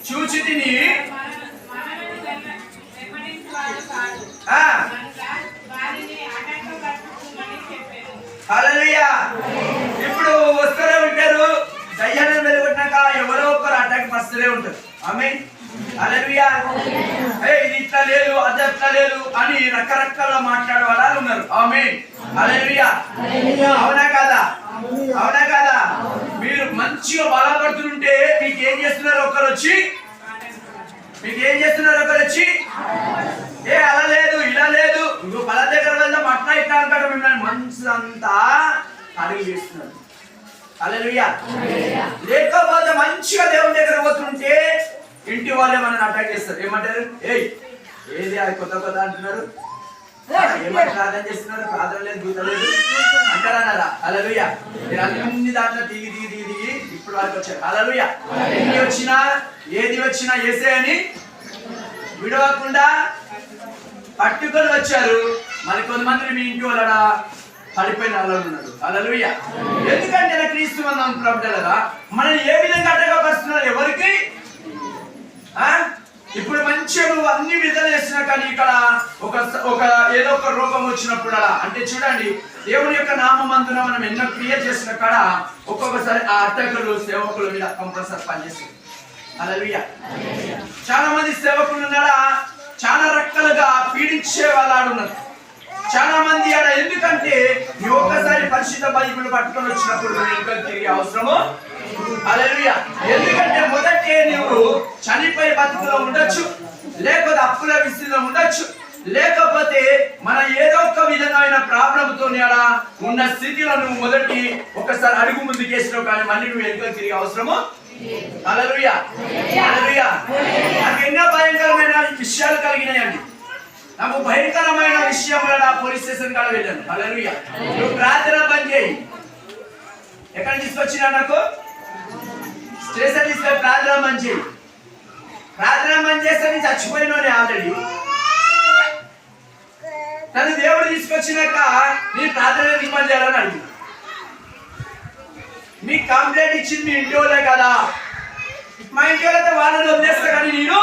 చూచితిని హల్లెలూయా. ఇప్పుడు వస్తూనే ఉంటారు, దయ్యాన్ని వెలుగొట్టినాక ఎవరో ఒకరు అటాక్ వస్తూనే ఉంటారు. ఆమేన్ హల్లెలూయా. ఇది ఇట్లా లేదు, అది అట్లా లేదు అని రకరకాల మాట్లాడే వాళ్ళు ఉన్నారు. ఆమేన్ హల్లెలూయా. అవునా కాదా? అవునా కదా? మీరు మంచిగా బలపడుతుంటే మీకు ఏం చేస్తున్నారు? ఒకరు వచ్చి ఏ అలా లేదు ఇలా లేదు, ఇంకో బల దగ్గర వెళ్దాం అట్లా ఇట్లా అంటాడు. మిమ్మల్ని మనసంతా అడిగి చేస్తున్నారు. హల్లెలూయా. లేకపోతే మంచిగా దేవుని దగ్గర పోతుంటే ఇంటి వాళ్ళే మనల్ని అటాక్ చేస్తారు. ఏమంటారు? ఏది అది కొత్త అంటున్నారు, ఏమంటే ప్రార్థన చేస్తున్నారు, ప్రార్థన లేదు దూత లేదు అంటారన్నారా? హల్లెలూయా. మీరు అన్ని దాంట్లో దిగి ఇప్పుడు వరకు వచ్చారు. హల్లెలూయా. ఏది వచ్చినా యేసే అని విడవకుండా పట్టుకొని వచ్చారు. మరి కొంతమంది మీ ఇంటి వాళ్ళ పడిపోయిన వాళ్ళు ఉన్నారు. హల్లెలూయా. ఎందుకంటే నా క్రీస్తు ప్రభువులారా మనల్ని ఏ విధంగా అడ్డగపరుస్తున్నారు? ఎవరికి? ఇప్పుడు మంచిగా నువ్వు అన్ని విధాలు చేసినా కానీ ఇక్కడ ఒక ఏదో ఒక రోగం వచ్చినప్పుడు అలా అంటే చూడండి, దేవుని యొక్క నామమందున మనం ఎన్నో క్రియ చేసిన కాడ ఒక్కొక్కసారి ఆ అడ్డకులు సేవకుల మీద కంపల్సరీ పనిచేస్తుంది. హల్లెలూయా. చాలా మంది సేవకులు ఉన్నాడా చాలా రకాలుగా పీడించే వాళ్ళు ఉన్నారు. చాలా మంది ఆడ ఎందుకంటే నువ్వు ఒక్కసారి పరిశుద్ధ బైబిల్ పట్టుకొని వచ్చినప్పుడు ఇంకా తిరిగే అవసరము. హల్లెలూయా. ఎందుకంటే మొదటే నువ్వు చనిపోయి బతుకులో ఉండొచ్చు, లేకపోతే అప్పుల విషయంలో ఉండొచ్చు, లేకపోతే మన ఏదో ఒక విధమైన ప్రాబ్లంతో ఉన్న స్థితిలో నువ్వు మొదటి ఒకసారి అడుగు ముందుకు వేసినావు కానీ మళ్ళీ నువ్వు వెనుక తిరిగే అవసరము. హల్లెలూయా. హల్లెలూయా. నాకు ఎన్నో భయంకరమైన విషయాలు కలిగినాయండి. నాకు భయంకరమైన విషయం పోలీస్ స్టేషన్ కాడ వెళ్ళాను. హల్లెలూయా. నువ్వు ప్రార్థన బంద్ చేయి. ఎక్కడ తీసుకొచ్చినా నాకు స్టేషన్ తీసుకొని ప్రార్థన బంద్ చేయి. ప్రార్థన బంద్ చేస్తే నేను చచ్చిపోయినోనే ఆల్రెడీ. తను దేవుడు తీసుకొచ్చినాక నీ ప్రార్థన రిమాండ్ చేయాలని అడిగి మీ కంప్లైంట్ ఇచ్చింది మీ ఇంటి వాళ్ళే కదా. మా ఇంటి వాళ్ళతో వాళ్ళని వదిలేస్తా కానీ నేను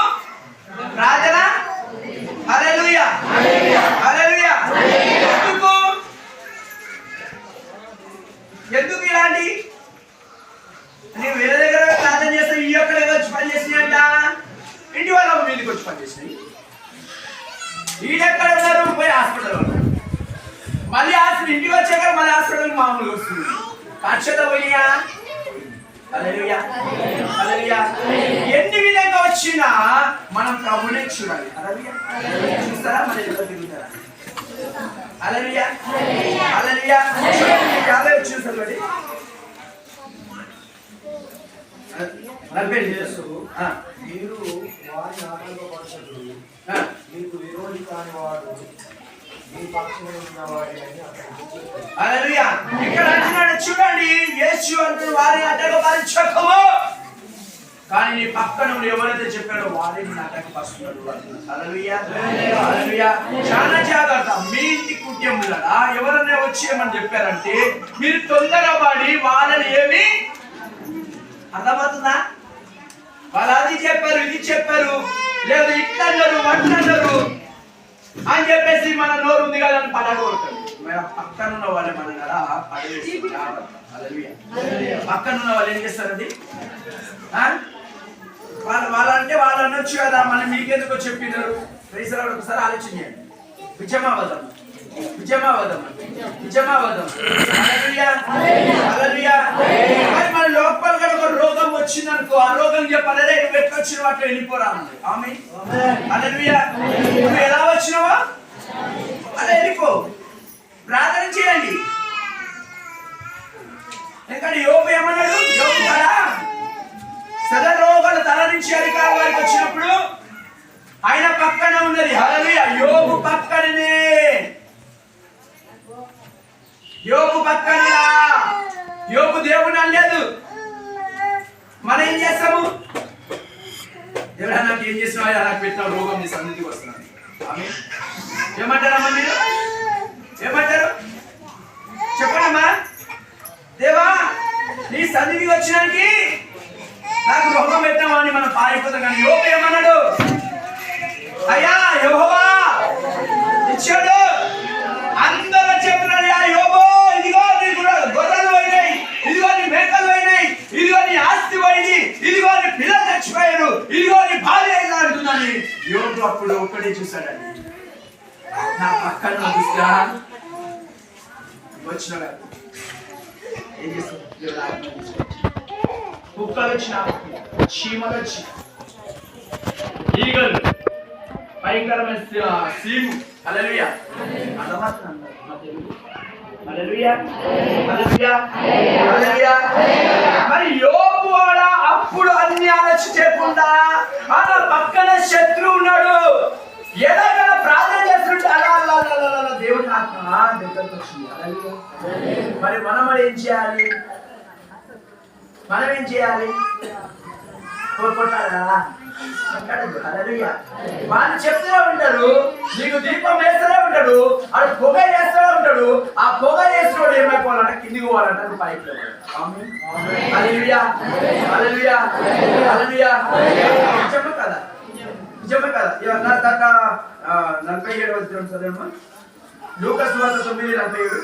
ప్రార్థన. హల్లెలూయా. హల్లెలూయా. ఎందుకు ఇలాంటి నేను వేరే దగ్గర ప్రార్థన చేస్తే ఈ ఒక్కడే వచ్చి పని చేసినాయంట, ఇంటి వాళ్ళ మీదకి వచ్చి పని చేసినాయి. ఈడెక్కడ ఉన్నారు? పోయి హాస్పిటల్ ఉన్నారు. మళ్ళీ హాస్పిటల్ ఇంటికి వచ్చాక మళ్ళీ హాస్పిటల్ మామూలుగా వస్తుంది. అక్షత పోయినా. హల్లెలూయా. హల్లెలూయా. ఎన్ని విధంగా వచ్చినా మనం ప్రభువునే చూడాలి. హల్లెలూయా. చూస్తారా? మన ఎదురు తిరుగుతారా? హల్లెలూయా. హల్లెలూయా. చాలా చూస్తారు. మీరు వారిని ఆటంకపరచదు, మీకు విరోధి కాని వాడు మీ పక్షంలో ఉన్నవాడి అని అతను. హల్లెలూయా. ఇక్కడ అంటున్నాడు చూడండి, యేసు అంటున్నాడు వారిని ఆటంకపరచకము, కానీ నీ పక్కన ఎవరైతే చెప్పాడో వారిని ఆటంకపరుస్తున్నాడు. హల్లెలూయా. హల్లెలూయా. చాలా జాగ్రత్త. మీ ఇంటి కుటుంబంలో ఎవరైనా వచ్చి ఏమని చెప్పారంటే మీరు తొందరపడి వాళ్ళని ఏమి అర్థమవుతుందా? వాళ్ళు అది చెప్పారు ఇది చెప్పారు, లేదు ఇట్లా అన్నారు అట్లా అన్నారు అని చెప్పేసి మన నోరు ఉంది కదా అని పడగొడతారు. పక్కన ఉన్న వాళ్ళే మన కదా పడేసి పక్కన ఉన్న వాళ్ళు ఏం చేస్తారండి? వాళ్ళంటే వాళ్ళు అనొచ్చు కదా, మళ్ళీ మీకెందుకో చెప్పినారు. రైతులు ఒకసారి ఆలోచన చేయండి. విజయమావదం మన లోపల ఒక రోగం వచ్చిందనుకో, ఆ రోగం చెప్పాలి నువ్వు ఎట్లా వచ్చినావు అట్లా వెళ్ళిపోరా అన్నది. ఆమె హల్లెలూయా. నువ్వు ఎలా వచ్చినావా అలా వెళ్ళిపో. ప్రార్థన చేయండి. ఎందుకంటే యోబు ఏమన్నాడు? యోబు కదా సదా రోగాలు తల నుంచి అధికారం వారికి వచ్చినప్పుడు ఆయన పక్కన ఉన్నది. హల్లెలూయా. యోబు పక్కననే, యోబు పక్కన. యోబు దేవుని అనలేదు. మనం ఏం చేస్తాము? దేవుడా నాకు ఏం చేస్తున్నావు, నాకు పెట్టిన రోగం నీ సన్నిధికి వస్తున్నాను. ఏమంటారమ్మా మీరు? ఏమంటారు చెప్పండమ్మా. దేవా నీ సన్నిధికి వచ్చినానికి నాకు రోగం పెట్టామా అని మనం పారిపోతాం. కానీ యోబు ఏమన్నాడు? అయ్యా యెహోవా ఇచ్చాడు. అందరూ చెప్తున్నాడు యోబు ఇదిగో నీ గొర్రెలు పోయినాయి, ఇదిగో నీ మేకలు పోయినాయి, ఇదిగో నీ ఆస్తి పోయింది, ఇదిగో నీ పిల్లలు చచ్చిపోయారు, ఇదిగో నీ భార్య ఇలా అంటుందని యోబు అప్పుడు ఒక్కడే చూశాడండి. నా పక్కన వచ్చిన ఏం చేస్తారు? దేవుడు ఆజ్ఞ తీసుకొచ్చి కుక్కలు వచ్చిన, చీమలు వచ్చి, ఈగలు, భయంకరమైన సీము. హల్లెలూయా. అర్థమవుతుందా మా తెలుగు? హల్లెలూయా, హల్లెలూయా, హల్లెలూయా. మరి యోబు వాడ అప్పుడు అన్ని ఆలోచన చేయకుండా అలా పక్కన శత్రువు ఉన్నాడు, ఎలాగ ప్రార్థన చేస్తుంటే అలా అలా అలా అలా దేవుని ఆత్మ దగ్గరకు వచ్చింది. హల్లెలూయా. మరి మనం ఏం చేయాలి? మనం ఏం చేయాలి? కోరుకుంటారా? వాళ్ళు చెప్తూనే ఉంటాడు, నీకు దీపం వేస్తూనే ఉంటాడు, అది పొగ వేస్తూనే ఉంటాడు. ఆ పొగ వేసినోడు ఏమైపోవాలంటే కిందికి పోవాలంటే పైకి హల్లెలూయా, హల్లెలూయా, హల్లెలూయా. నిజమే కదా? నిజమే కదా? నా దాకా 47 వచ్చిన చదివమ్మా. లూకా సువార్త 9:47.